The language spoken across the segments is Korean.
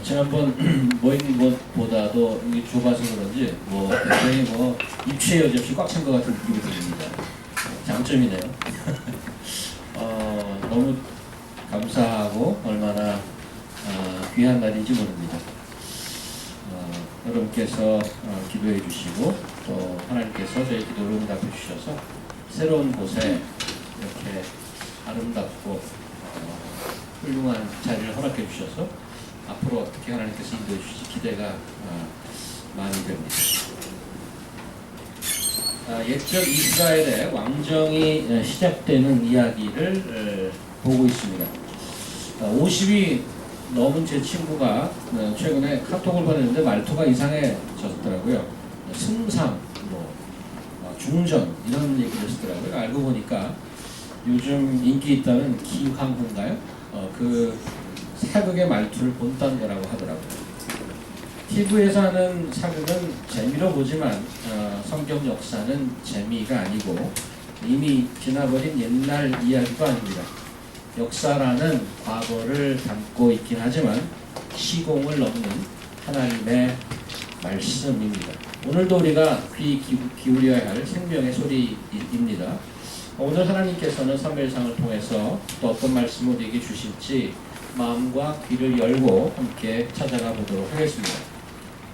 지난번 모인 것보다도 이게 좁아서 그런지 굉장히 입체 여지없이 꽉 찬 것 같은 느낌이 듭니다. 장점이네요. 너무 감사하고 얼마나 귀한 날인지 모릅니다. 여러분께서 기도해 주시고 또 하나님께서 저희 기도를 응답해 주셔서 새로운 곳에 이렇게 아름답고 훌륭한 자리를 허락해 주셔서 앞으로 어떻게 하나님께서 인도해 주실지 기대가 많이 됩니다. 옛적 이스라엘의 왕정이 시작되는 이야기를 보고 있습니다. 50이 넘은 제 친구가 최근에 카톡을 보냈는데 말투가 이상해졌더라고요. 승상, 중전 이런 얘기를 했더라고요. 알고 보니까 요즘 인기 있다는 기황후인가요? 그 사극의 말투를 본딴 거라고 하더라고요. TV에서 하는 사극은 재미로 보지만 성경 역사는 재미가 아니고 이미 지나버린 옛날 이야기도 아닙니다. 역사라는 과거를 담고 있긴 하지만 시공을 넘는 하나님의 말씀입니다. 오늘도 우리가 귀 기울여야 할 생명의 소리입니다. 오늘 하나님께서는 사무엘상을 통해서 또 어떤 말씀을 우리에게 주실지 마음과 귀를 열고 함께 찾아가 보도록 하겠습니다.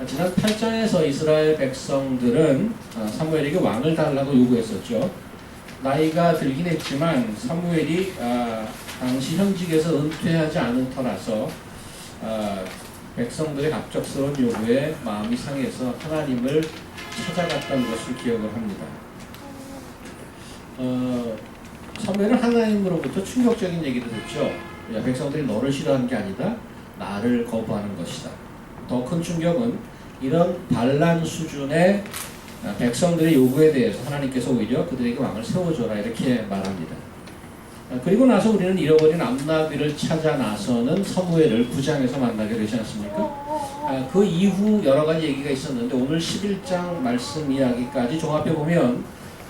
지난 8장에서 이스라엘 백성들은 사무엘에게 왕을 달라고 요구했었죠. 나이가 들긴 했지만 사무엘이 당시 현직에서 은퇴하지 않은 터라서 백성들의 갑작스러운 요구에 마음이 상해서 하나님을 찾아갔다는 것을 기억을 합니다. 사무엘은 하나님으로부터 충격적인 얘기를 듣죠. 백성들이 너를 싫어하는 게 아니다. 나를 거부하는 것이다. 더 큰 충격은 이런 반란 수준의 백성들의 요구에 대해서 하나님께서 오히려 그들에게 왕을 세워줘라 이렇게 말합니다. 그리고 나서 우리는 잃어버린 암나귀를 찾아 나서는 사무엘을 9장에서 만나게 되지 않습니까? 그 이후 여러 가지 얘기가 있었는데 오늘 11장 말씀 이야기까지 종합해보면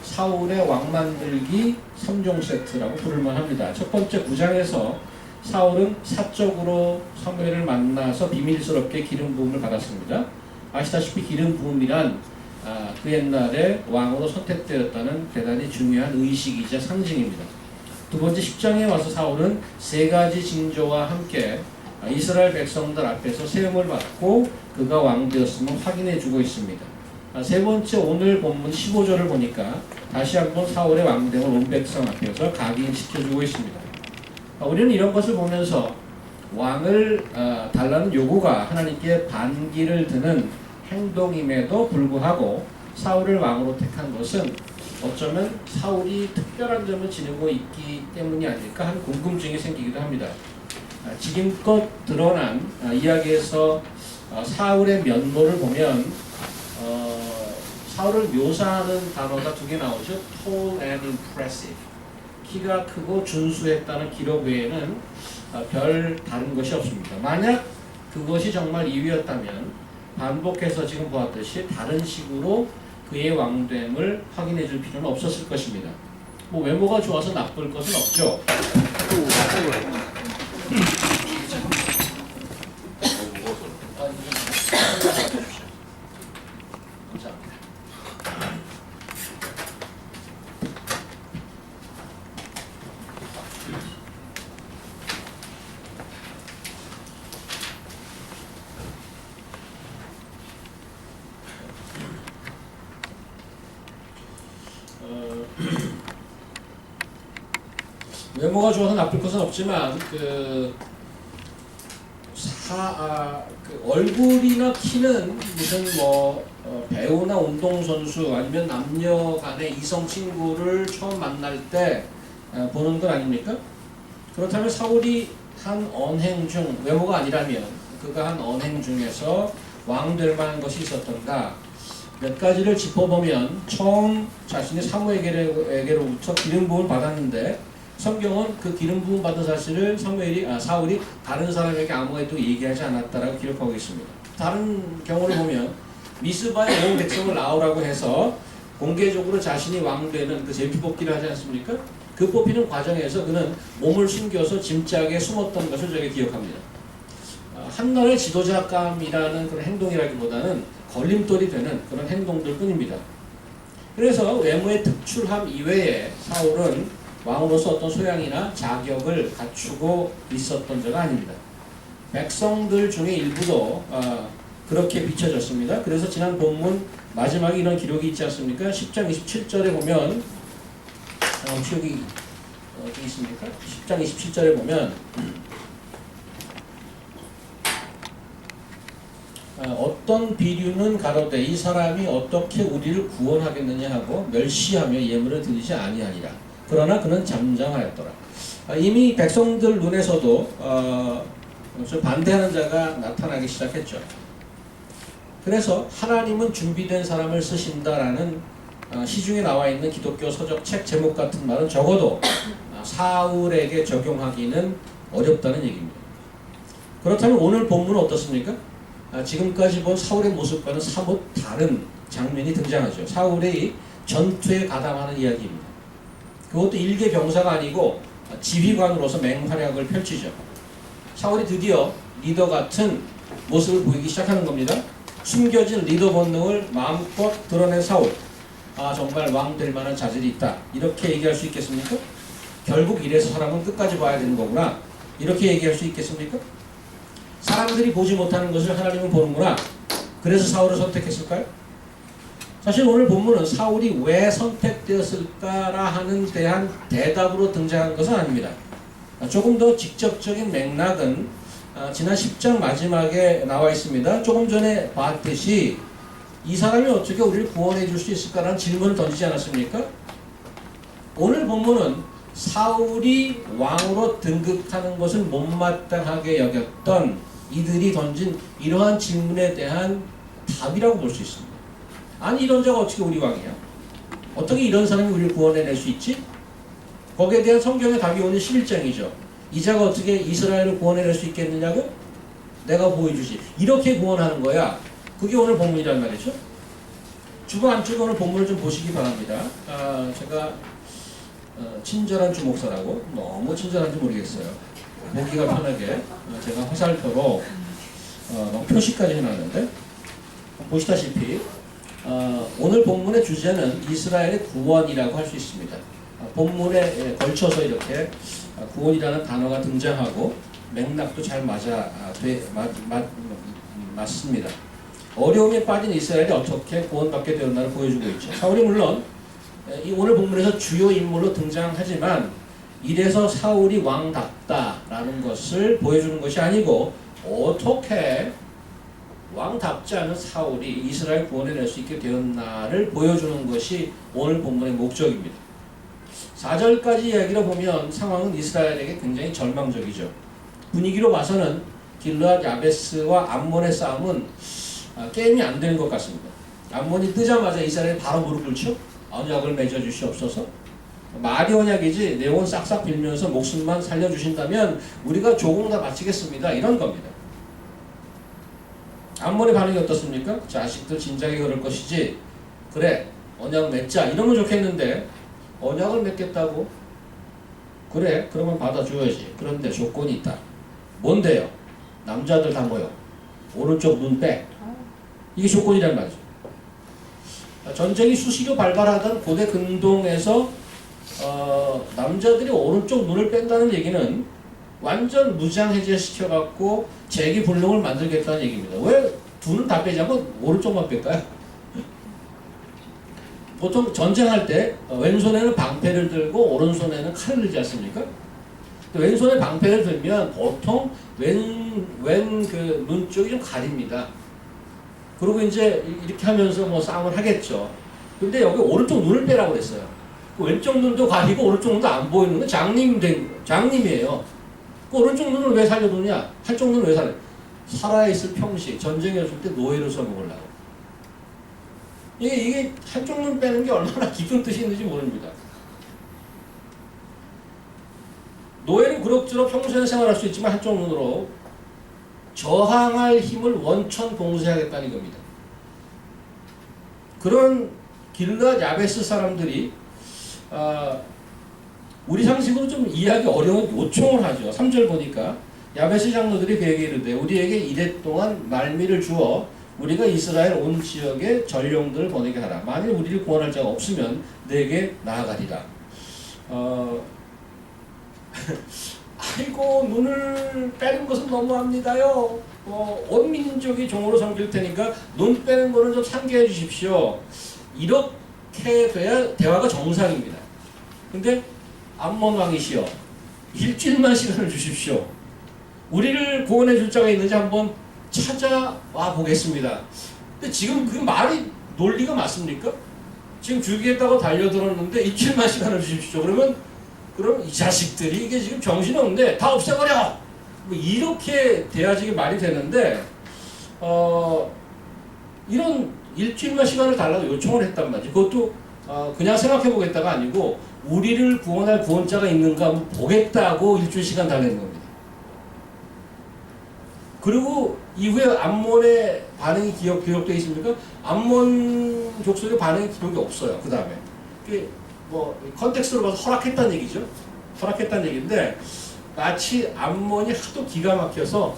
사울의 왕 만들기 3종 세트라고 부를만 합니다. 첫 번째 9장에서 사울은 사적으로 사무엘을 만나서 비밀스럽게 기름 부음을 받았습니다. 아시다시피 기름 부음이란 그 옛날에 왕으로 선택되었다는 대단히 중요한 의식이자 상징입니다. 두 번째 10장에 와서 사울은 세 가지 징조와 함께 이스라엘 백성들 앞에서 세움을 받고 그가 왕 되었음을 확인해 주고 있습니다. 세 번째 오늘 본문 15절을 보니까 다시 한번 사울의 왕됨을 온 백성 앞에서 각인시켜주고 있습니다. 우리는 이런 것을 보면서 왕을 달라는 요구가 하나님께 반기를 드는 행동임에도 불구하고 사울을 왕으로 택한 것은 어쩌면 사울이 특별한 점을 지니고 있기 때문이 아닐까 하는 궁금증이 생기기도 합니다. 지금껏 드러난 이야기에서 사울의 면모를 보면 사울을 묘사하는 단어가 두 개 나오죠. Tall and impressive. 키가 크고 준수했다는 기록 외에는 별 다른 것이 없습니다. 만약 그것이 정말 이유였다면 반복해서 지금 보았듯이 다른 식으로 그의 왕됨을 확인해 줄 필요는 없었을 것입니다. 외모가 좋아서 나쁠 것은 없죠. 외모가 좋아서 나쁠 것은 없지만 얼굴이나 키는 무슨 배우나 운동선수 아니면 남녀 간의 이성 친구를 처음 만날 때 보는 것 아닙니까? 그렇다면 사울이 한 언행 중 외모가 아니라면 그가 한 언행 중에서 왕 될 만한 것이 있었던가 몇 가지를 짚어보면 처음 자신이 사무엘에게로부터 기름 부음을 받았는데 성경은 그 기름 부음 받은 사실을 사울이 다른 사람에게 아무에도 얘기하지 않았다라고 기록하고 있습니다. 다른 경우를 보면 미스바의 온 백성을 낳으라고 해서 공개적으로 자신이 왕 되는 그 제비뽑기를 하지 않습니까? 그 뽑히는 과정에서 그는 몸을 숨겨서 짐짝에 숨었던 것을 저희가 기억합니다. 한나라의 지도자감이라는 그런 행동이라기보다는 걸림돌이 되는 그런 행동들 뿐입니다. 그래서 외모의 특출함 이외에 사울은 왕으로서 어떤 소양이나 자격을 갖추고 있었던 자가 아닙니다. 백성들 중에 일부도 그렇게 비춰졌습니다. 그래서 지난 본문 마지막에 이런 기록이 있지 않습니까? 10장 27절에 보면 혹시 여기 어디 있습니까? 10장 27절에 보면 어떤 비류는 가로되 이 사람이 어떻게 우리를 구원하겠느냐 하고 멸시하며 예물을 드리지 아니하니라. 그러나 그는 잠잠하였더라. 이미 백성들 눈에서도 좀 반대하는 자가 나타나기 시작했죠. 그래서 하나님은 준비된 사람을 쓰신다라는 시중에 나와 있는 기독교 서적 책 제목 같은 말은 적어도 사울에게 적용하기는 어렵다는 얘기입니다. 그렇다면 오늘 본문은 어떻습니까? 지금까지 본 사울의 모습과는 사뭇 다른 장면이 등장하죠. 사울이 전투에 가담하는 이야기입니다. 그것도 일개 병사가 아니고 지휘관으로서 맹활약을 펼치죠. 사울이 드디어 리더 같은 모습을 보이기 시작하는 겁니다. 숨겨진 리더 본능을 마음껏 드러낸 사울. 정말 왕 될 만한 자질이 있다. 이렇게 얘기할 수 있겠습니까? 결국 이래서 사람은 끝까지 봐야 되는 거구나. 이렇게 얘기할 수 있겠습니까? 사람들이 보지 못하는 것을 하나님은 보는구나. 그래서 사울을 선택했을까요? 사실 오늘 본문은 사울이 왜 선택되었을까라 하는 대한 대답으로 등장한 것은 아닙니다. 조금 더 직접적인 맥락은 지난 10장 마지막에 나와 있습니다. 조금 전에 봤듯이 이 사람이 어떻게 우리를 구원해 줄 수 있을까라는 질문을 던지지 않았습니까? 오늘 본문은 사울이 왕으로 등극하는 것을 못마땅하게 여겼던 이들이 던진 이러한 질문에 대한 답이라고 볼 수 있습니다. 아니 이런 자가 어떻게 우리 왕이야? 어떻게 이런 사람이 우리를 구원해낼 수 있지? 거기에 대한 성경의 답이 오늘 11장이죠. 이 자가 어떻게 이스라엘을 구원해낼 수 있겠느냐고? 내가 보여주지. 이렇게 구원하는 거야. 그게 오늘 본문이란 말이죠. 주보 안쪽에 오늘 본문을 좀 보시기 바랍니다. 제가 친절한 주목사라고 너무 친절한지 모르겠어요. 보기가 편하게 제가 화살표로 표시까지 해놨는데 보시다시피 오늘 본문의 주제는 이스라엘의 구원이라고 할 수 있습니다. 본문에 걸쳐서 이렇게 구원이라는 단어가 등장하고 맥락도 잘 맞습니다. 어려움에 빠진 이스라엘이 어떻게 구원받게 되었나를 보여주고 있죠. 사울이 물론 이 오늘 본문에서 주요 인물로 등장하지만 이래서 사울이 왕답다라는 것을 보여주는 것이 아니고 어떻게 왕답지 않은 사울이 이스라엘 구원해낼 수 있게 되었나를 보여주는 것이 오늘 본문의 목적입니다. 4절까지 이야기를 보면 상황은 이스라엘에게 굉장히 절망적이죠. 분위기로 봐서는 길르앗 야베스와 암몬의 싸움은 게임이 안 되는 것 같습니다. 암몬이 뜨자마자 이스라엘이 바로 무릎 꿇죠. 언약을 맺어 주시옵소서. 말이 언약이지 내용은 싹싹 빌면서 목숨만 살려주신다면 우리가 조공 다 바치겠습니다. 이런 겁니다. 암몬의 반응이 어떻습니까? 자식들 진작에 그럴 것이지. 그래 언약 맺자 이러면 좋겠는데 언약을 맺겠다고? 그래 그러면 받아줘야지. 그런데 조건이 있다. 뭔데요? 남자들 다 모여. 오른쪽 눈 빼. 이게 조건이란 말이죠. 전쟁이 수시로 발발하던 고대 근동에서 남자들이 오른쪽 눈을 뺀다는 얘기는 완전 무장해제 시켜갖고 재기불능을 만들겠다는 얘기입니다. 왜 두 눈 다 빼자고 오른쪽만 뺄까요? 보통 전쟁할 때 왼손에는 방패를 들고 오른손에는 칼을 들지 않습니까? 왼손에 방패를 들면 보통 왼 그 눈 쪽이 좀 가립니다. 그리고 이제 이렇게 하면서 뭐 싸움을 하겠죠. 근데 여기 오른쪽 눈을 빼라고 그랬어요. 그 왼쪽 눈도 가리고 오른쪽 눈도 안 보이는 건 장님이에요. 그 오른쪽 눈을 왜 살려두냐? 한쪽 눈을 왜 살려? 살아있을 평시 전쟁이었을 때 노예로 써먹으려고. 이게 한쪽 눈 빼는 게 얼마나 깊은 뜻이 있는지 모릅니다. 노예는 그럭저럭 평소에는 생활할 수 있지만 한쪽 눈으로 저항할 힘을 원천 봉쇄하겠다는 겁니다. 그런 길르앗 야베스 사람들이 우리 상식으로 좀 이해하기 어려운 요청을 하죠. 3절 보니까 야베스 장로들이 그에게 이르되 우리에게 이래 동안 말미를 주어 우리가 이스라엘 온 지역에 전령들을 보내게 하라. 만일 우리를 구원할 자가 없으면 내게 나아가리라. 아이고 눈을 빼는 것은 너무합니다요. 온 민족이 종으로 섬길 테니까 눈 빼는 거는 좀 상기해 주십시오. 이렇게 돼야 대화가 정상입니다. 근데 암몬 왕이시여 일주일만 시간을 주십시오. 우리를 구원해 줄 자가 있는지 한번 찾아와 보겠습니다. 근데 지금 그 말이 논리가 맞습니까? 지금 죽이겠다고 달려들었는데 일주일만 시간을 주십시오. 그럼 이 자식들이 이게 지금 정신없는데 다 없애버려! 뭐 이렇게 돼야지 말이 되는데 이런 일주일만 시간을 달라고 요청을 했단 말이지. 그것도 그냥 생각해 보겠다가 아니고 우리를 구원할 구원자가 있는가 한번 보겠다고 일주일 시간 달라는 겁니다. 그리고 이후에 암몬의 반응이 기록되어 있습니까? 암몬 족속의 반응이 기록이 없어요. 그 다음에 뭐 컨텍스트로 봐서 허락했다는 얘기죠. 허락했다는 얘기인데 마치 암몬이 하도 기가 막혀서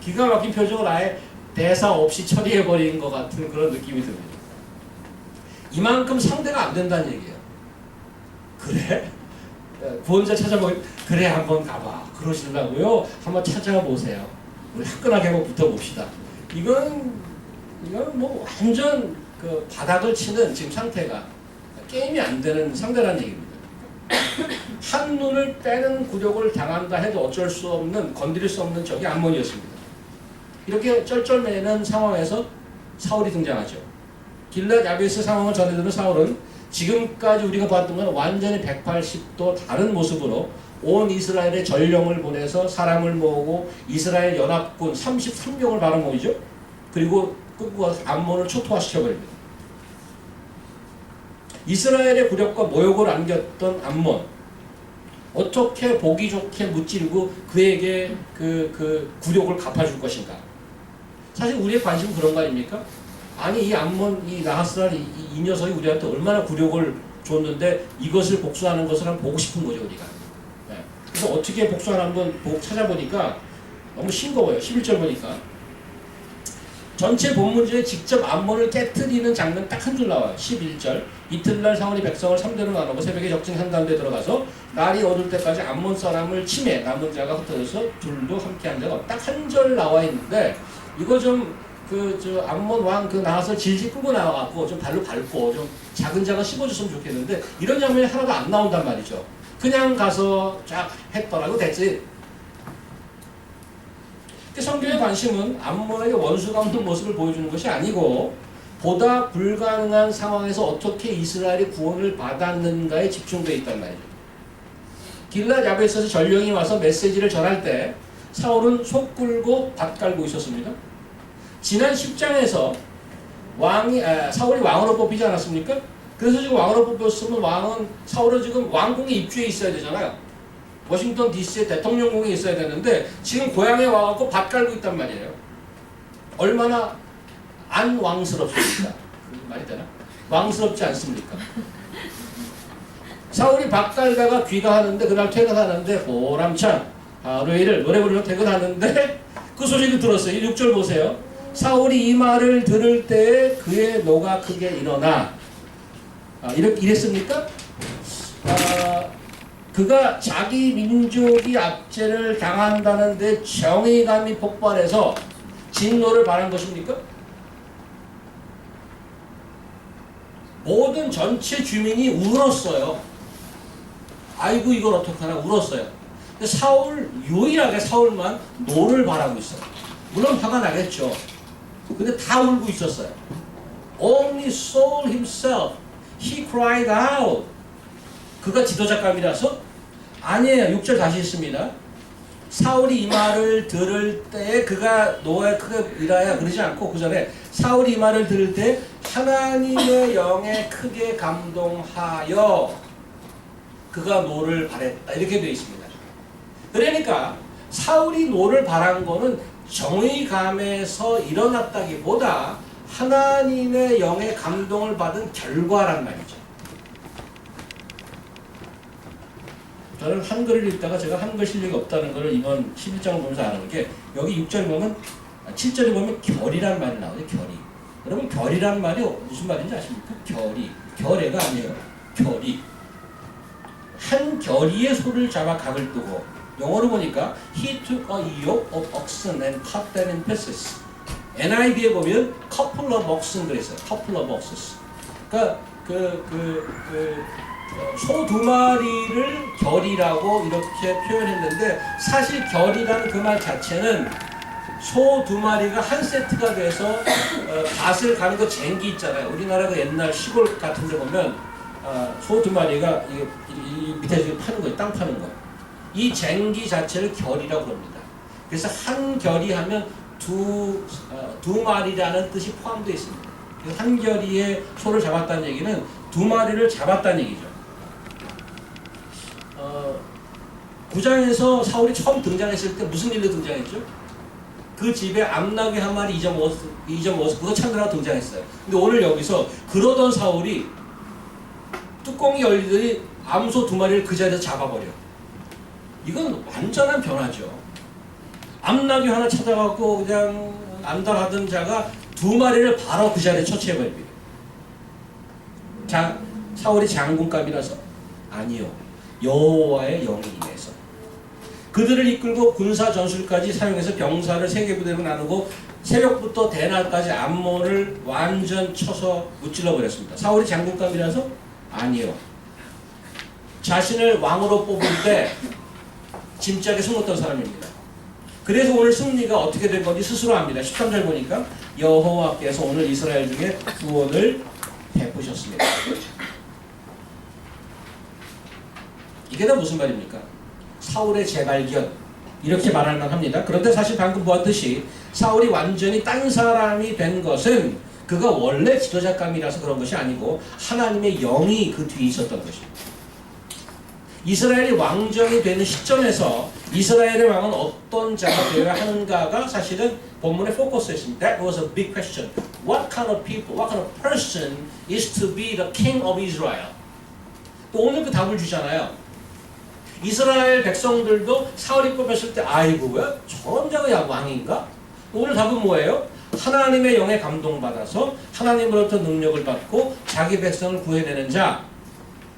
기가 막힌 표정을 아예 대사 없이 처리해버린 것 같은 그런 느낌이 듭니다. 이만큼 상대가 안 된다는 얘기예요. 그래? 구원자 찾아보기 그래 한번 가봐. 그러시려고요? 한번 찾아보세요. 우리 화끈하게 한번 붙어봅시다. 이건 뭐 완전 그 바닥을 치는 지금 상태가 게임이 안 되는 상대라는 얘기입니다. 한눈을 빼는 굴욕을 당한다 해도 어쩔 수 없는 건드릴 수 없는 적이 암몬이었습니다. 이렇게 쩔쩔매는 상황에서 사울이 등장하죠. 길랏 야베스 상황을 전해드는 사울은 지금까지 우리가 봤던 건 완전히 180도 다른 모습으로 온 이스라엘의 전령을 보내서 사람을 모으고 이스라엘 연합군 33명을 바로 모이죠. 그리고 끌고 가서 암몬을 초토화시켜버립니다. 이스라엘의 굴욕과 모욕을 안겼던 암몬 어떻게 보기 좋게 무찌르고 그에게 그 굴욕을 갚아줄 것인가. 사실 우리의 관심은 그런 거 아닙니까? 아니 이 암몬 이 나하스랄 이 녀석이 우리한테 얼마나 굴욕을 줬는데 이것을 복수하는 것을 한번 보고 싶은 거죠 우리가. 네. 그래서 어떻게 복수하나 한번 찾아보니까 너무 싱거워요. 11절 보니까 전체 본문 중에 직접 암몬을 깨트리는 장면 딱 한 줄 나와요. 11절 이튿날 사울이 백성을 3대로 나누고 새벽에 적진한 가운데 들어가서 날이 어두울 때까지 암몬 사람을 치매 남은 자가 흩어져서 둘도 함께한 자가 딱 한 절 나와 있는데 이거 좀 암몬 왕 나와서 질질 끌고 나와갖고 좀 발로 밟고 좀 작은 자가 씹어줬으면 좋겠는데 이런 장면이 하나도 안 나온단 말이죠. 그냥 가서 쫙 했더라고 됐지. 성경의 관심은 암몬에게 원수가 없는 모습을 보여주는 것이 아니고 보다 불가능한 상황에서 어떻게 이스라엘이 구원을 받았는가에 집중되어 있단 말이죠. 길랏 야베스에서 전령이 와서 메시지를 전할 때 사울은 속 끓고 밭 깔고 있었습니다. 지난 10장에서 사울이 왕으로 뽑히지 않았습니까? 그래서 지금 왕으로 뽑혔으면 사울은 지금 왕궁에 입주해 있어야 되잖아요. 워싱턴 DC의 대통령궁에 있어야 되는데 지금 고향에 와갖고 밭 깔고 있단 말이에요. 얼마나 안 왕스럽습니까? 말이 되나? 왕스럽지 않습니까? 사울이 밭 깔다가 귀가하는데 그날 퇴근하는데 보람찬 하루 이틀 노래 부르며 퇴근하는데 그 소식을 들었어요. 6절 보세요. 사울이 이 말을 들을 때에 그의 노가 크게 일어나 이랬습니까? 그가 자기 민족이 압제를 당한다는데 정의감이 폭발해서 진노를 발한 것입니까? 모든 전체 주민이 울었어요. 아이고 이걸 어떡하나 울었어요. 근데 유일하게 사울만 노를 바라고 있어요. 물론 화가 나겠죠. 근데 다 울고 있었어요. Only Saul himself, he cried out. 그가 지도자감이라서? 아니에요. 6절 다시 있습니다. 사울이 이 말을 들을 때에 그가 노에 크게 일하여 그러지 않고 그 전에 사울이 이 말을 들을 때 하나님의 영에 크게 감동하여 그가 노를 바랬다. 이렇게 되어 있습니다. 그러니까 사울이 노를 바란 거는 정의감에서 일어났다기보다 하나님의 영의 감동을 받은 결과란 말이죠. 저는 한글을 읽다가 제가 한글 실력이 없다는 걸 이번 11장을 보면서 아는 게 여기 6절 보면 7절에 보면 결이라는 말이 나오죠. 결이. 여러분 결이라는 말이 무슨 말인지 아십니까? 결이. 결애가 아니에요. 결이. 한 결이의 소를 잡아 각을 뜨고 영어로 보니까 He took a yoke of oxen and cut them in pieces. NIV에 보면 couple of oxen 그랬어요. couple of oxes. 그러니까 소 두 마리를 결이라고 이렇게 표현했는데 사실 결이라는 그 말 자체는 소 두 마리가 한 세트가 돼서 밭을 가는 거 쟁기 있잖아요. 우리나라 그 옛날 시골 같은 데 보면 소 두 마리가 이 밑에 파는 거예요. 땅 파는 거. 이 쟁기 자체를 결이라고 합니다. 그래서 한 결이 하면 두 마리라는 뜻이 포함되어 있습니다. 한 결이의 소를 잡았다는 얘기는 두 마리를 잡았다는 얘기죠. 9장에서 사울이 처음 등장했을 때 무슨 일로 등장했죠? 그 집에 암나귀 한 마리 잊어먹어서 그거 찾느라고 등장했어요. 근데 오늘 여기서 그러던 사울이 뚜껑이 열리더니 암소 두 마리를 그 자리에서 잡아버려. 이건 완전한 변화죠. 암나귀 하나 찾아갖고 그냥 안달하던 자가 두 마리를 바로 그 자리에 처치해버립니다. 자, 사울이 장군감이라서? 아니요. 여호와의 영이 임해서. 그들을 이끌고 군사 전술까지 사용해서 병사를 세 개 부대로 나누고 새벽부터 대낮까지 암몬을 완전 쳐서 무찔러 버렸습니다. 사울이 장군감이라서? 아니요. 자신을 왕으로 뽑을 때 짐짝에 숨었던 사람입니다. 그래서 오늘 승리가 어떻게 된 건지 스스로 압니다. 13절 보니까 여호와께서 오늘 이스라엘 중에 구원을 베푸셨습니다. 이게 다 무슨 말입니까? 사울의 재발견 이렇게 말할 만합니다. 그런데 사실 방금 보았듯이 사울이 완전히 딴 사람이 된 것은 그가 원래 지도자감이라서 그런 것이 아니고 하나님의 영이 그 뒤에 있었던 것입니다. 이스라엘이 왕정이 되는 시점에서 이스라엘의 왕은 어떤 자가 되어야 하는가가 사실은 본문의 포커스였습니다. That was a big question. What kind of people, what kind of person is to be the king of Israel? 또 오늘 그 답을 주잖아요. 이스라엘 백성들도 사울이 뽑혔을 때 아이고 왜 저런 자가 왕인가? 오늘 답은 뭐예요? 하나님의 영에 감동받아서 하나님으로부터 능력을 받고 자기 백성을 구해내는 자,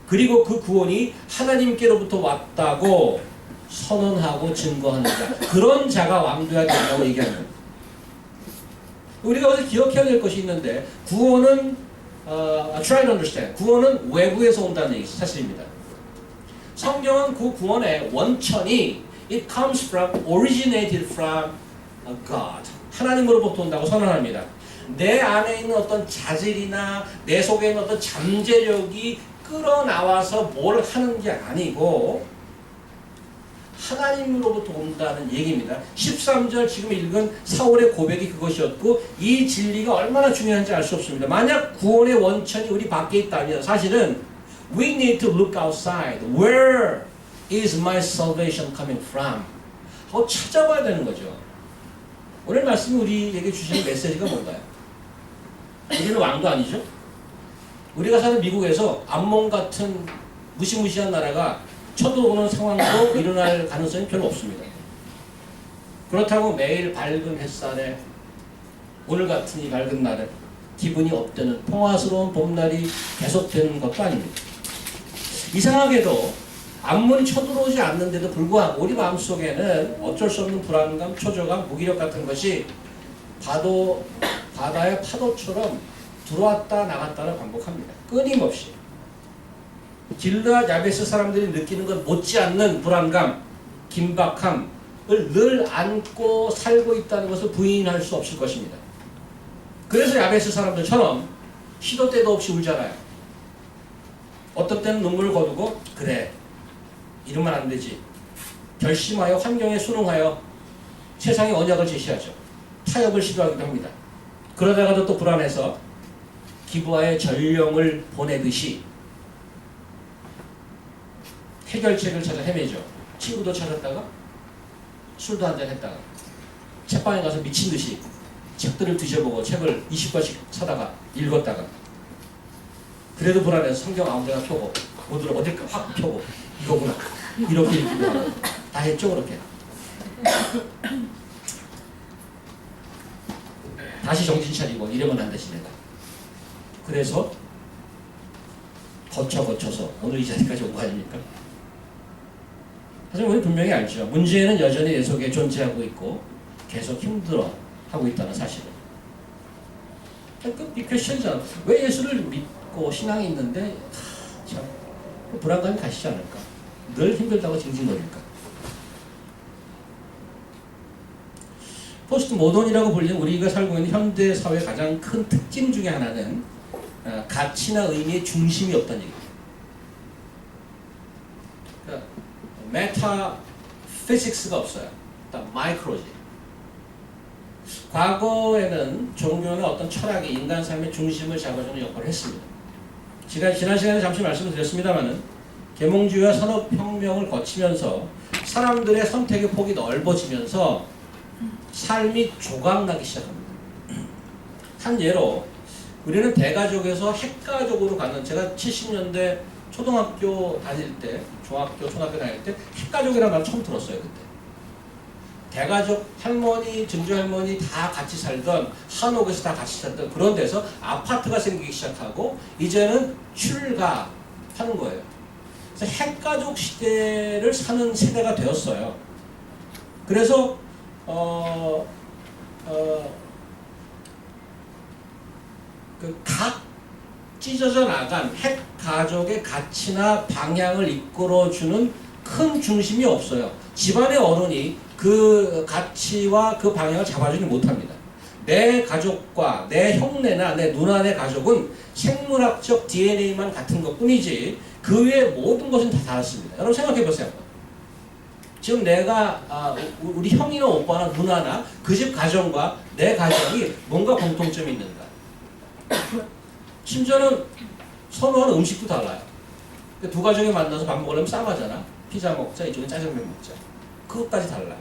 그리고 그 구원이 하나님께로부터 왔다고 선언하고 증거하는 자, 그런 자가 왕되어야 된다고 얘기하는 거예요. 우리가 어디서 기억해야 될 것이 있는데 구원은 try to understand. 구원은 외부에서 온다는 얘기 사실입니다. 성경은 그 구원의 원천이 it comes from, originated from God. 하나님으로부터 온다고 선언합니다. 내 안에 있는 어떤 자질이나 내 속에 있는 어떤 잠재력이 끌어나와서 뭘 하는 게 아니고 하나님으로부터 온다는 얘기입니다. 13절 지금 읽은 사울의 고백이 그것이었고 이 진리가 얼마나 중요한지 알 수 없습니다. 만약 구원의 원천이 우리 밖에 있다면 사실은 we need to look outside. Where is my salvation coming from? 하고 찾아봐야 되는 거죠. 오늘 말씀이 우리에게 주시는 메시지가 뭔가요? 우리는 왕도 아니죠? 우리가 사는 미국에서 암몬 같은 무시무시한 나라가 쳐들어오는 상황도 일어날 가능성이 별로 없습니다. 그렇다고 매일 밝은 햇살에 오늘 같은 이 밝은 날에 기분이 업되는 평화스러운 봄날이 계속되는 것도 아닙니다. 이상하게도 암몬이 쳐들어오지 않는데도 불구하고 우리 마음속에는 어쩔 수 없는 불안감, 초조감, 무기력 같은 것이 바다의 파도처럼 들어왔다 나갔다를 반복합니다. 끊임없이. 길르앗 야베스 사람들이 느끼는 것 못지않는 불안감, 긴박함을 늘 안고 살고 있다는 것을 부인할 수 없을 것입니다. 그래서 야베스 사람들처럼 시도 때도 없이 울잖아요. 어떤 때는 눈물을 거두고 그래 이러면 안 되지. 결심하여 환경에 순응하여 세상의 언약을 제시하죠. 타협을 시도하기도 합니다. 그러다가도 또 불안해서 기부하에 전령을 보내듯이 해결책을 찾아 헤매죠. 친구도 찾았다가 술도 한잔 했다가 책방에 가서 미친 듯이 책들을 뒤져보고 책을 20권씩 사다가 읽었다가 그래도 불안해서 성경 아무데나 펴고 어딜까 확 펴고 이거구나 이렇게 읽기도 하고 다 했죠 그렇게. 다시 정신 차리고 이러면 안 되지 내가. 그래서 거쳐서 오늘 이 자리까지 온 거 아닙니까? 하지만 우리 분명히 알죠. 문제는 여전히 내 속에 존재하고 있고 계속 힘들어하고 있다는 사실을. 이 퀘션이잖아. 왜 예수를 믿고 신앙이 있는데 참 불안감이 가시지 않을까? 늘 힘들다고 징징거릴까? 포스트 모던이라고 불리는 우리가 살고 있는 현대 사회의 가장 큰 특징 중에 하나는 가치나 의미의 중심이 없다는 얘기예요. 그러니까 메타피직스가 없어요. 일단 마이크로지. 과거에는 종교나 어떤 철학이 인간 삶의 중심을 잡아주는 역할을 했습니다. 지난 시간에 잠시 말씀을 드렸습니다마는 계몽주의와 산업혁명을 거치면서 사람들의 선택의 폭이 넓어지면서 삶이 조각나기 시작합니다. 한 예로 우리는 대가족에서 핵가족으로 가는, 제가 70년대 초등학교 다닐 때, 중학교, 초등학교 다닐 때 핵가족이라는 말 처음 들었어요. 그때 대가족, 할머니, 증조할머니 다 같이 살던, 한옥에서 다 같이 살던 그런 데서 아파트가 생기기 시작하고 이제는 출가하는 거예요. 그래서 핵가족 시대를 사는 세대가 되었어요. 그래서 각 찢어져 나간 핵 가족의 가치나 방향을 이끌어주는 큰 중심이 없어요. 집안의 어른이 그 가치와 그 방향을 잡아주지 못합니다. 내 가족과 내 형네나 내 누나네 가족은 생물학적 DNA만 같은 것 뿐이지 그 외의 모든 것은 다 다릅니다. 여러분 생각해 보세요. 지금 내가 우리 형이나 오빠나 누나나 그 집 가정과 내 가정이 뭔가 공통점이 있는가? 심지어는 선호하는 음식도 달라요. 두 가정이 만나서 밥 먹으려면 싸가잖아. 피자 먹자, 이쪽은 짜장면 먹자. 그것까지 달라요.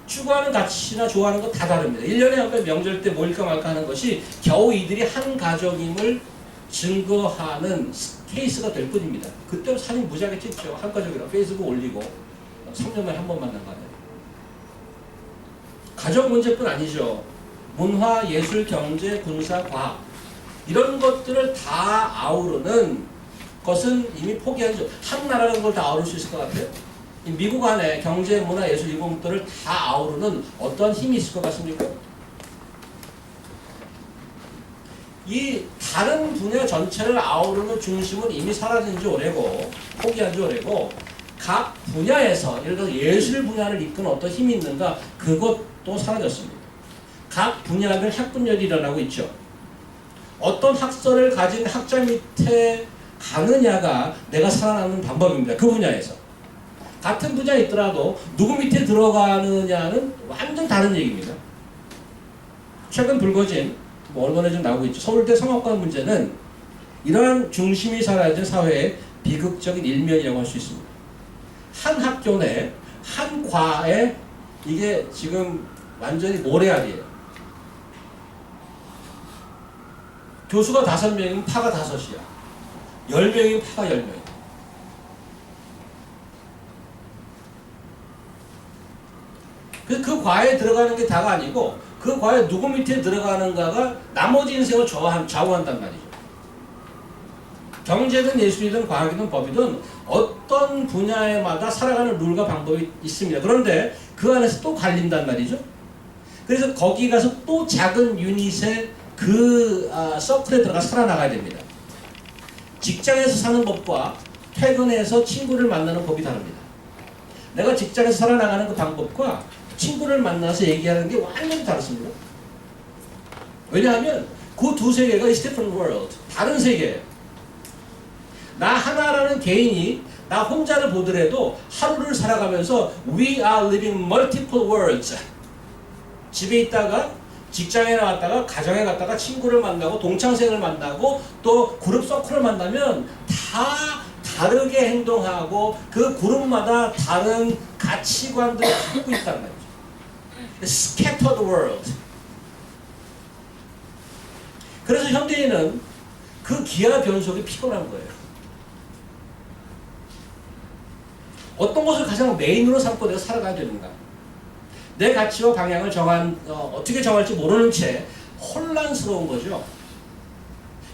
추구하는 가치나 좋아하는 거 다 다릅니다. 1년에 한 번 명절 때 모일까 말까 하는 것이 겨우 이들이 한 가족임을 증거하는 케이스가 될 뿐입니다. 그때 사진 무지하게 찍죠. 한 가족이라고 페이스북 올리고 3년 만에 한 번 만난 거 아니에요. 가족 문제뿐 아니죠. 문화, 예술, 경제, 군사, 과학 이런 것들을 다 아우르는 것은 이미 포기하죠. 한 나라는 걸 다 아우를 수 있을 것 같아요. 미국 안에 경제, 문화, 예술 이런 것들을 다 아우르는 어떤 힘이 있을 것 같습니까? 이 다른 분야 전체를 아우르는 중심은 이미 사라진 지 오래고 포기한 지 오래고 각 분야에서 예를 들어 예술 분야를 이끄는 어떤 힘이 있는가 그것도 사라졌습니다. 각 분야별 학분열이 일어나고 있죠. 어떤 학설을 가진 학자 밑에 가느냐가 내가 살아남는 방법입니다. 그 분야에서. 같은 분야에 있더라도 누구 밑에 들어가느냐는 완전 다른 얘기입니다. 최근 불거진 언론에 좀 나오고 있죠. 서울대 성악관 문제는 이러한 중심이 사라진 사회의 비극적인 일면이라고 할 수 있습니다. 한 학교 내, 한 과에 이게 지금 완전히 모래알이에요. 교수가 5명이면 파가 5이야. 10명이면 파가 10명. 그 과에 들어가는 게 다가 아니고 그 과에 누구 밑에 들어가는가가 나머지 인생을 좌우한단 말이죠. 경제든 예술이든 과학이든 법이든 어떤 분야에마다 살아가는 룰과 방법이 있습니다. 그런데 그 안에서 또 갈린단 말이죠. 그래서 거기 가서 또 작은 유닛의 그 서클에 들어가 살아나가야 됩니다. 직장에서 사는 법과 퇴근해서 친구를 만나는 법이 다릅니다. 내가 직장에서 살아나가는 그 방법과 친구를 만나서 얘기하는 게 완전히 다릅니다. 왜냐하면 그 두 세계가 is different world. 다른 세계예요. 나 하나라는 개인이 나 혼자를 보더라도 하루를 살아가면서 we are living multiple worlds. 집에 있다가 직장에 나왔다가 가정에 갔다가 친구를 만나고 동창생을 만나고 또 그룹 서클을 만나면 다 다르게 행동하고 그 그룹마다 다른 가치관들을 갖고 있단 말이죠. Scattered world. 그래서 현대인은 그 기하 변속이 피곤한 거예요. 어떤 것을 가장 메인으로 삼고 내가 살아가야 되는가? 내 가치와 방향을 어떻게 정할지 모르는 채 혼란스러운 거죠.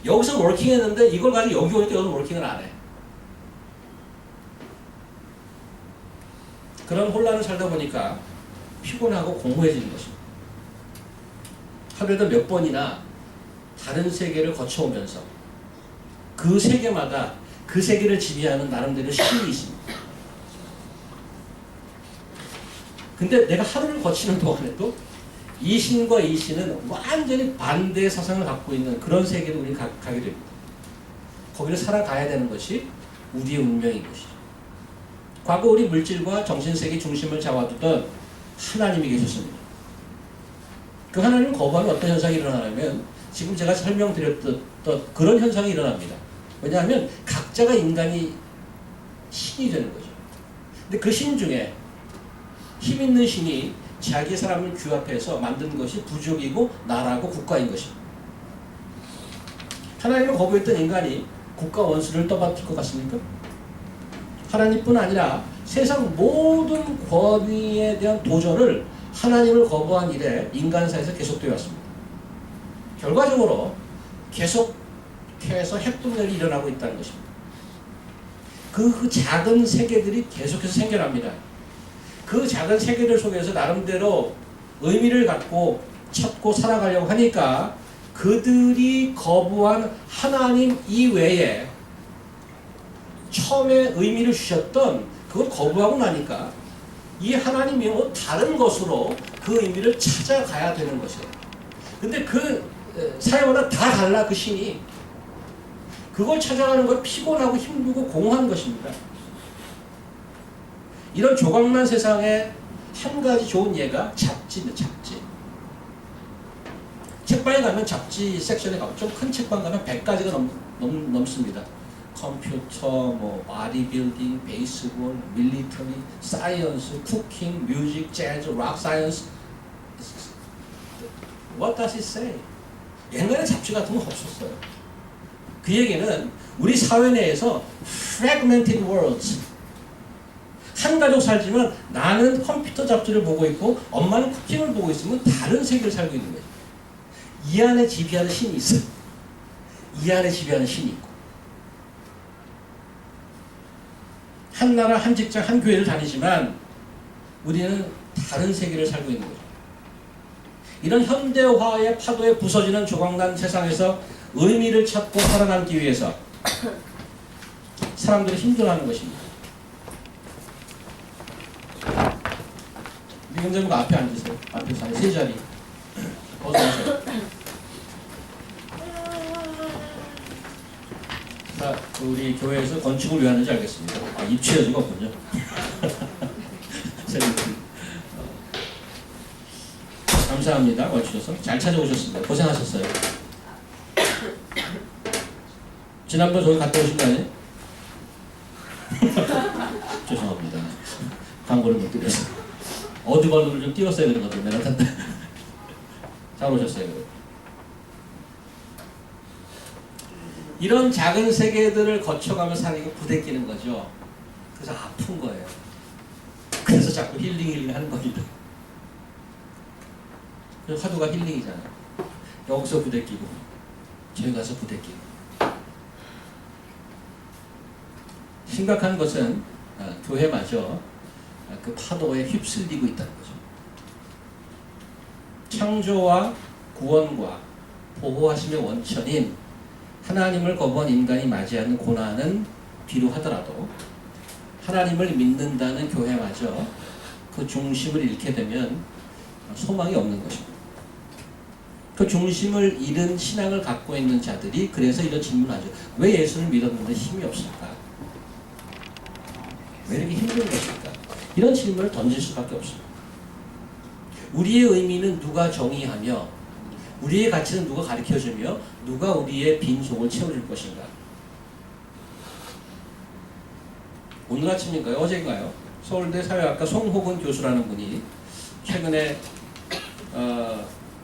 여기서 워킹했는데 이걸 가지고 여기 오니까 여기서 워킹을 안 해. 그런 혼란을 살다 보니까 피곤하고 공허해지는 것입니다. 하루에도 몇 번이나 다른 세계를 거쳐오면서 그 세계마다 그 세계를 지배하는 나름대로 신이 있습니다. 근데 내가 하루를 거치는 동안에도 이 신과 이 신은 완전히 반대의 사상을 갖고 있는 그런 세계로 우리 가게 됩니다. 거기를 살아가야 되는 것이 우리의 운명인 것이죠. 과거 우리 물질과 정신세계 중심을 잡아두던 하나님이 계셨습니다. 그 하나님을 거부하면 어떤 현상이 일어나냐면 지금 제가 설명드렸던 그런 현상이 일어납니다. 왜냐하면 각자가 인간이 신이 되는 거죠. 근데 그 신 중에 힘 있는 신이 자기 사람을 규합해서 만든 것이 부족이고 나라고 국가인 것입니다. 하나님을 거부했던 인간이 국가 원수를 떠받칠 것 같습니까? 하나님뿐 아니라 세상 모든 권위에 대한 도전을 하나님을 거부한 이래 인간사에서 계속되어 왔습니다. 결과적으로 계속해서 핵분열이 일어나고 있다는 것입니다. 그 작은 세계들이 계속해서 생겨납니다. 그 작은 세계들 속에서 나름대로 의미를 갖고 찾고 살아가려고 하니까 그들이 거부한 하나님 이외에 처음에 의미를 주셨던 그걸 거부하고 나니까 이 하나님이 다른 것으로 그 의미를 찾아가야 되는 것이에요. 근데 그 사회마다 다 달라. 그 신이 그걸 찾아가는 건 피곤하고 힘들고 공허한 것입니다. 이런 조각난 세상에 한 가지 좋은 예가 잡지입니다. 잡지. 책방에 가면 잡지 섹션에 가면 좀 큰 책방 가면 100가지가 넘습니다. 컴퓨터, 바디빌딩, 베이스볼, 밀리터리, 사이언스, 쿠킹, 뮤직, 재즈, 락 사이언스. What does it say? 옛날에 잡지 같은 거 없었어요. 그 얘기는 우리 사회 내에서 fragmented worlds, 한 가족 살지만 나는 컴퓨터 잡지를 보고 있고 엄마는 쿠킹을 보고 있으면 다른 세계를 살고 있는 거예요. 이 안에 지배하는 신이 있어요. 이 안에 지배하는 신이 있고 한 나라, 한 직장, 한 교회를 다니지만 우리는 다른 세계를 살고 있는 거죠. 이런 현대화의 파도에 부서지는 조각난 세상에서 의미를 찾고 살아남기 위해서 사람들이 힘들어하는 것입니다. 미경자님과 앞에 앉으세요. 앞에서 세 자리. 어서오세요. 자, 우리 교회에서 건축을 왜 하는지 알겠습니다. 아, 입추여지가 없군요. 감사합니다. 와주셔서. 잘 찾아오셨습니다. 고생하셨어요. 지난번 저기 갔다 오신 거 아니에요? 죄송합니다. 광고를 못 드려서. 어드바루를 좀 띄웠어야 되는 것 같아요. 내가 탔다. 잘 오셨어요. 이런 작은 세계들을 거쳐가며 사는 게 부대끼는 거죠. 그래서 아픈 거예요. 그래서 자꾸 힐링 하는 겁니다. 화두가 힐링이잖아요. 여기서 부대끼고 저기 가서 부대끼고. 심각한 것은 교회마저 그 파도에 휩쓸리고 있다는 거죠. 창조와 구원과 보호하심의 원천인 하나님을 거부한 인간이 맞이하는 고난은 비루하더라도 하나님을 믿는다는 교회마저 그 중심을 잃게 되면 소망이 없는 것입니다. 그 중심을 잃은 신앙을 갖고 있는 자들이 그래서 이런 질문을 하죠. 왜 예수를 믿었는데 힘이 없을까? 왜 이렇게 힘든 것일까? 이런 질문을 던질 수밖에 없습니다. 우리의 의미는 누가 정의하며 우리의 가치는 누가 가르쳐주며 누가 우리의 빈속을 채워줄 것인가? 오늘 아침인가요? 어제인가요? 서울대 사회학과 송호근 교수라는 분이 최근에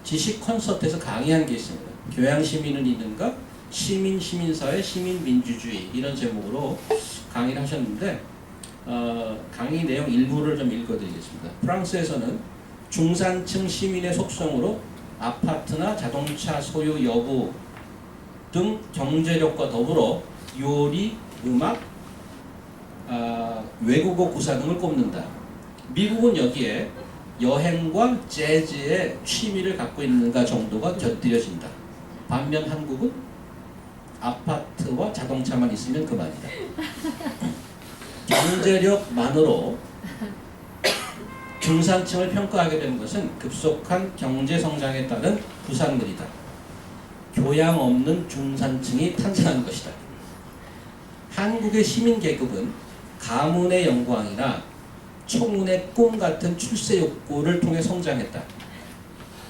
지식 콘서트에서 강의한 게 있습니다. 교양 시민은 있는가? 시민사회, 시민민주주의 이런 제목으로 강의를 하셨는데 강의 내용 일부를 좀 읽어드리겠습니다. 프랑스에서는 중산층 시민의 속성으로 아파트나 자동차 소유 여부 등 경제력과 더불어 요리, 음악, 외국어 구사 등을 꼽는다. 미국은 여기에 여행과 재즈의 취미를 갖고 있는가 정도가 곁들여진다. 반면 한국은 아파트와 자동차만 있으면 그만이다. 경제력만으로 중산층을 평가하게 된 것은 급속한 경제성장에 따른 부산물이다. 교양 없는 중산층이 탄생한 것이다. 한국의 시민계급은 가문의 영광이나 청운의 꿈 같은 출세 욕구를 통해 성장했다.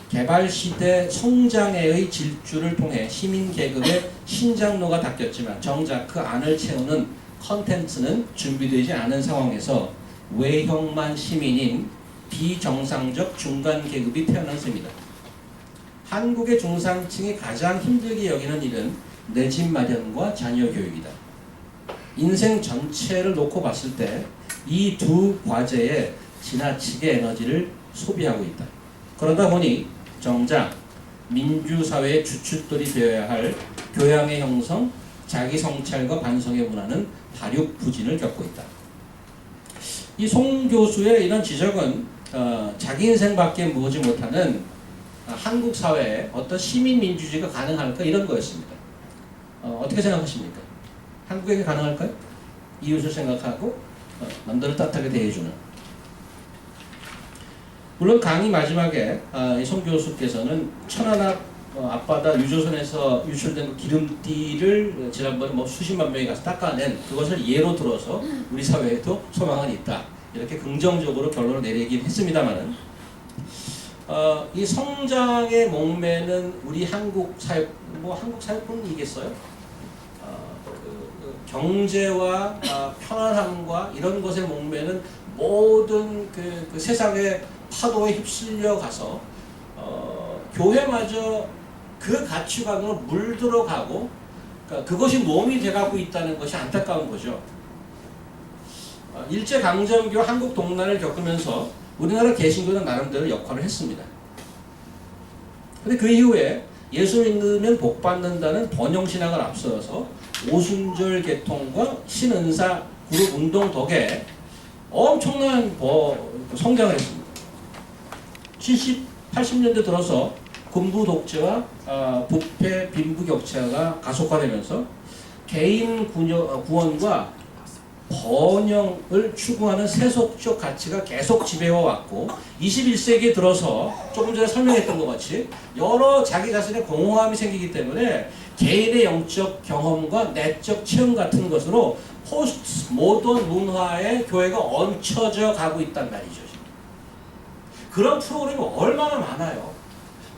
개발시대 성장애의 질주를 통해 시민계급의 신장로가 닦였지만 정작 그 안을 채우는 컨텐츠는 준비되지 않은 상황에서 외형만 시민인 비정상적 중간계급이 태어난 셈이다. 한국의 중산층이 가장 힘들게 여기는 일은 내 집 마련과 자녀 교육이다. 인생 전체를 놓고 봤을 때 이 두 과제에 지나치게 에너지를 소비하고 있다. 그러다 보니 정작 민주사회의 주춧돌이 되어야 할 교양의 형성, 자기 성찰과 반성의 문화는 발육부진을 겪고 있다. 이 송 교수의 이런 지적은 자기 인생밖에 모으지 못하는 한국 사회에 어떤 시민민주주의가 가능할까 이런 거였습니다. 어떻게 생각하십니까? 한국에게 가능할까요? 이웃을 생각하고 남들을 따뜻하게 대해주는. 물론 강의 마지막에 송 교수께서는 천안함 앞바다 유조선에서 유출된 기름띠를 지난번에 뭐 수십만 명이 가서 닦아낸 그것을 예로 들어서 우리 사회에도 소망은 있다. 이렇게 긍정적으로 결론을 내리긴 했습니다만은 이 성장의 목매는 우리 한국 사회, 뭐 한국 사회뿐이겠어요? 경제와 편안함과 이런 것에 목매는 모든 그 세상의 파도에 휩쓸려 가서 교회마저 그 가치관으로 물들어가고 그러니까 그것이 몸이 돼가고 있다는 것이 안타까운 거죠. 일제강점기와 한국 동란을 겪으면서 우리나라 개신교는 나름대로 역할을 했습니다. 그런데 그 이후에 예수 믿으면 복 받는다는 번영신학을 앞서서 오순절 계통과 신은사 그룹 운동 덕에 엄청난 성장을 했습니다. 70, 80년대 들어서 군부 독재와 부패, 빈부격차가 가속화되면서 개인 구원과 번영을 추구하는 세속적 가치가 계속 지배해 왔고 21세기에 들어서 조금 전에 설명했던 것 같이 여러 자기 자신의 공허함이 생기기 때문에 개인의 영적 경험과 내적 체험 같은 것으로 포스트 모던 문화에 교회가 얹혀져 가고 있단 말이죠. 그런 프로그램이 얼마나 많아요.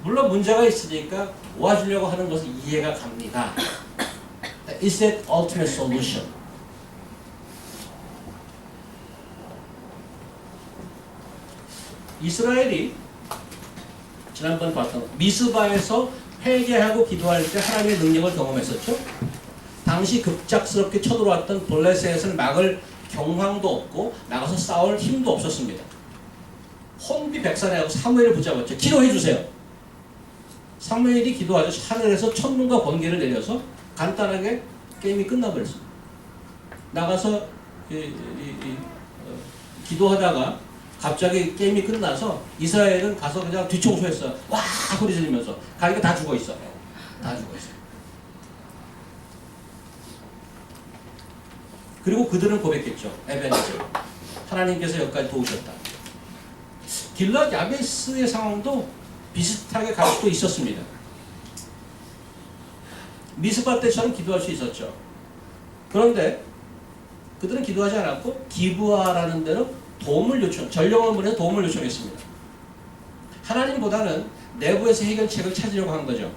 물론 문제가 있으니까 모아주려고 하는 것은 이해가 갑니다. Is that ultimate solution? 이스라엘이 지난번에 봤던 미스바에서 회개하고 기도할 때 하나님의 능력을 경험했었죠. 당시 급작스럽게 쳐들어왔던 블레셋을 막을 경황도 없고 나가서 싸울 힘도 없었습니다. 혼비백산해하고 사무엘을 붙잡았죠. 기도해 주세요. 사무엘이 기도하죠. 하늘에서 천문과 번개를 내려서 간단하게 게임이 끝나버렸습니다. 나가서 기도하다가 갑자기 게임이 끝나서 이스라엘은 가서 그냥 뒤청소했어요. 와 소리 지르면서 가니까 다 죽어있어. 다 죽어있어. 그리고 그들은 고백했죠. 에베네zer 하나님께서 여기까지 도우셨다. 길랏 야베스의 상황도 비슷하게 갈 수도 있었습니다. 미스바 때처럼 기도할 수 있었죠. 그런데 그들은 기도하지 않았고 기브아라는 데로 도움을 전령을 보내서 도움을 요청했습니다. 하나님보다는 내부에서 해결책을 찾으려고 한 거죠.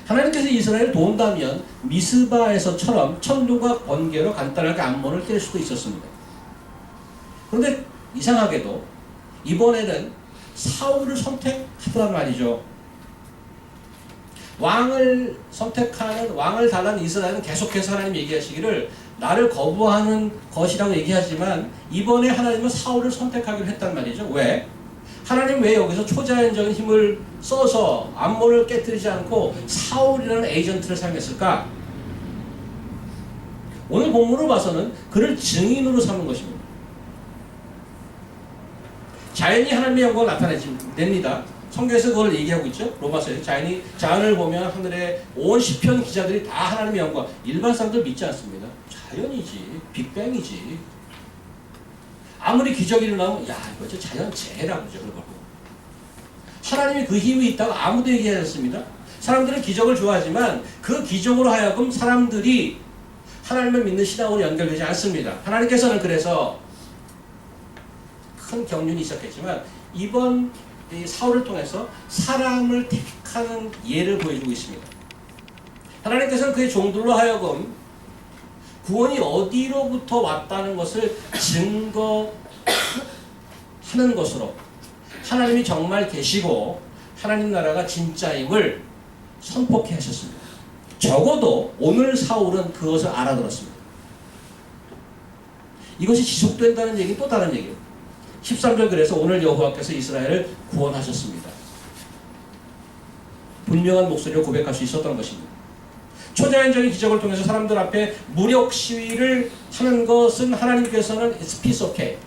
하나님께서 이스라엘을 도운다면 미스바에서처럼 천둥과 번개로 간단하게 암몬을 깰 수도 있었습니다. 그런데 이상하게도 이번에는 사울을 선택하더란 말이죠. 왕을 선택하는 왕을 달라는 이스라엘은 계속해서 하나님 얘기하시기를 나를 거부하는 것이라고 얘기하지만 이번에 하나님은 사울을 선택하기로 했단 말이죠. 왜? 하나님 왜 여기서 초자연적인 힘을 써서 암몬을 깨뜨리지 않고 사울이라는 에이전트를 사용했을까? 오늘 본문을 봐서는 그를 증인으로 삼은 것입니다. 자연이 하나님의 영광을 나타냅니다. 성경에서 그걸 얘기하고 있죠. 로마서에 자연을 보면 하늘에 온 시편 기자들이 다 하나님의 영광. 일반 사람들 믿지 않습니다. 자연이지, 빅뱅이지. 아무리 기적이 일어나면 야 이거 저 자연 재해라고 그러죠. 하나님이 그 힘이 있다고 아무도 얘기하지 않습니다. 사람들은 기적을 좋아하지만 그 기적으로 하여금 사람들이 하나님을 믿는 신앙으로 연결되지 않습니다. 하나님께서는 그래서 큰 경륜이 있었겠지만 이번 사울을 통해서 사람을 택하는 예를 보여주고 있습니다. 하나님께서는 그의 종들로 하여금 구원이 어디로부터 왔다는 것을 증거하는 것으로 하나님이 정말 계시고 하나님 나라가 진짜임을 선포케 하셨습니다. 적어도 오늘 사울은 그것을 알아들었습니다. 이것이 지속된다는 얘기는 또 다른 얘기예요. 13절 그래서 오늘 여호와께서 이스라엘을 구원하셨습니다. 분명한 목소리로 고백할 수 있었던 것입니다. 초자연적인 기적을 통해서 사람들 앞에 무력 시위를 하는 것은 하나님께서는 It's piece of cake.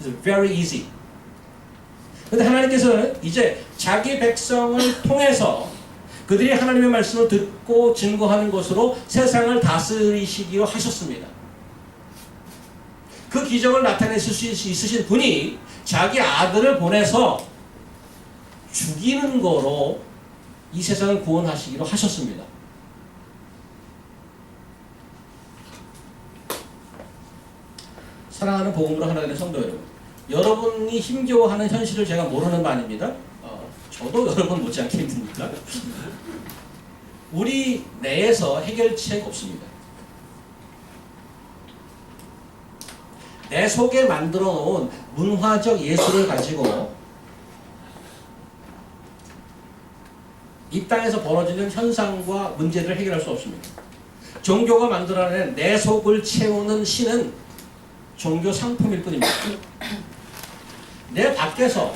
It's very easy. 그런데 하나님께서는 이제 자기 백성을 통해서 그들이 하나님의 말씀을 듣고 증거하는 것으로 세상을 다스리시기로 하셨습니다. 그 기적을 나타내실 수 있으신 분이 자기 아들을 보내서 죽이는 거로 이 세상을 구원하시기로 하셨습니다. 사랑하는 복음으로 하나 되는 성도 여러분, 여러분이 힘겨워하는 현실을 제가 모르는 바 아닙니다. 저도 여러분 못지않게 힘듭니다. 우리 내에서 해결책 없습니다. 내 속에 만들어 놓은 문화적 예술을 가지고 이 땅에서 벌어지는 현상과 문제들을 해결할 수 없습니다. 종교가 만들어낸 내 속을 채우는 신은 종교 상품일 뿐입니다. 내 밖에서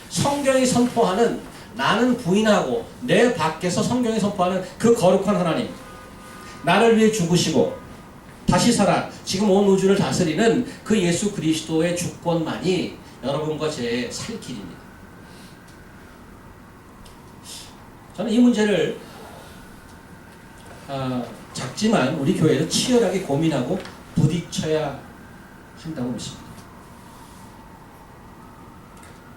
성경이 선포하는 나는 부인하고 내 밖에서 성경이 선포하는 그 거룩한 하나님, 나를 위해 죽으시고 다시 살아 지금 온 우주를 다스리는 그 예수 그리스도의 주권만이 여러분과 제 살 길입니다. 저는 이 문제를 작지만 우리 교회에서 치열하게 고민하고 부딪혀야 한다고 믿습니다.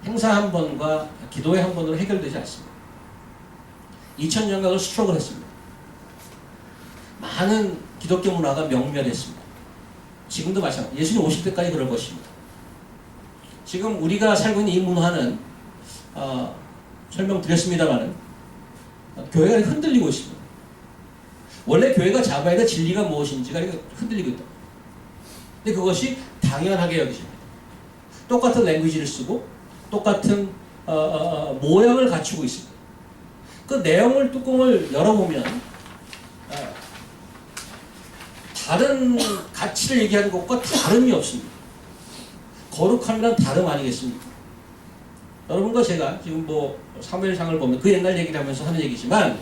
행사 한 번과 기도회 한 번으로 해결되지 않습니다. 2000년간 스트럭을 했습니다. 많은 기독교 문화가 명멸했습니다. 지금도 마찬가지. 예수님 50대까지 그럴 것입니다. 지금 우리가 살고 있는 이 문화는 설명드렸습니다마는 교회가 흔들리고 있습니다. 원래 교회가 잡아야 될 진리가 무엇인지가 흔들리고 있다. 근데 그것이 당연하게 여기십니다. 똑같은 랭귀지를 쓰고 똑같은 모양을 갖추고 있습니다. 그 내용을 뚜껑을 열어보면 다른 가치를 얘기하는 것과 다름이 없습니다. 거룩함이란 다름 아니겠습니까? 여러분과 제가 지금 사무엘상을 보면 그 옛날 얘기를 하면서 하는 얘기지만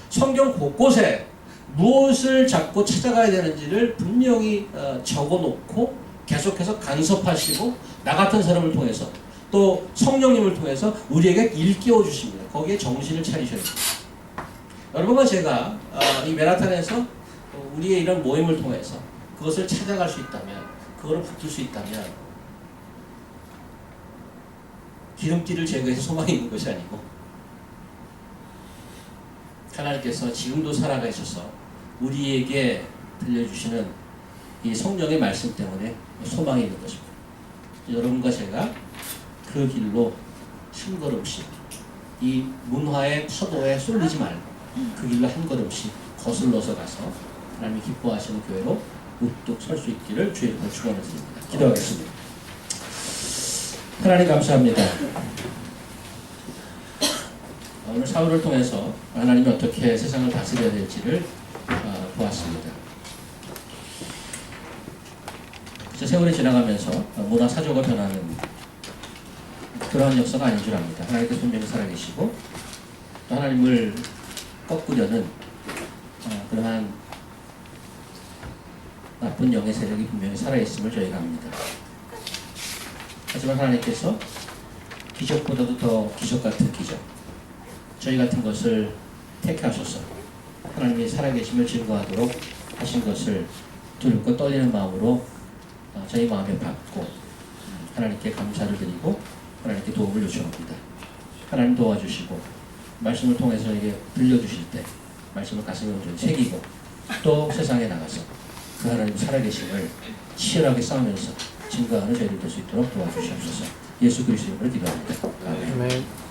성경 곳곳에 무엇을 잡고 찾아가야 되는지를 분명히 적어놓고 계속해서 간섭하시고 나 같은 사람을 통해서 또 성령님을 통해서 우리에게 일깨워 주십니다. 거기에 정신을 차리셔야 됩니다. 여러분과 제가 이 맨하탄에서 우리의 이런 모임을 통해서 그것을 찾아갈 수 있다면, 그거를 붙들 수 있다면 기름띠를 제거해서 소망이 있는 것이 아니고 하나님께서 지금도 살아가셔서 우리에게 들려주시는 이 성령의 말씀 때문에 소망이 있는 것입니다. 여러분과 제가 그 길로 한 걸음씩 이 문화의 파도에 쏠리지 말고 그 길로 한 걸음씩 거슬러서 가서 하나님이 기뻐하시는 교회로 우뚝 설 수 있기를 주의 이름으로 축원드립니다. 기도하겠습니다. 하나님 감사합니다. 오늘 사울을 통해서 하나님이 어떻게 세상을 다스려야 될지를 보았습니다. 세월이 지나가면서 문화 사조가 변하는 그러한 역사가 아닌 줄 압니다. 하나님께서 분명히 살아계시고 또 하나님을 꺾으려는 그러한 나쁜 영의 세력이 분명히 살아있음을 저희가 압니다. 하지만 하나님께서 기적보다도 더 기적 같은 기적, 저희 같은 것을 택하셔서 하나님이 살아계심을 증거하도록 하신 것을 두렵고 떨리는 마음으로 저희 마음에 받고 하나님께 감사를 드리고 하나님께 도움을 요청합니다. 하나님 도와주시고 말씀을 통해서 저에게 들려주실 때 말씀을 가슴에 온전히 새기고 또 세상에 나가서 그 하나님 살아계심을 치열하게 싸우면서 증거하는 저희들 될 수 있도록 도와주시옵소서. 예수 그리스도 이름으로 기도합니다. 아멘.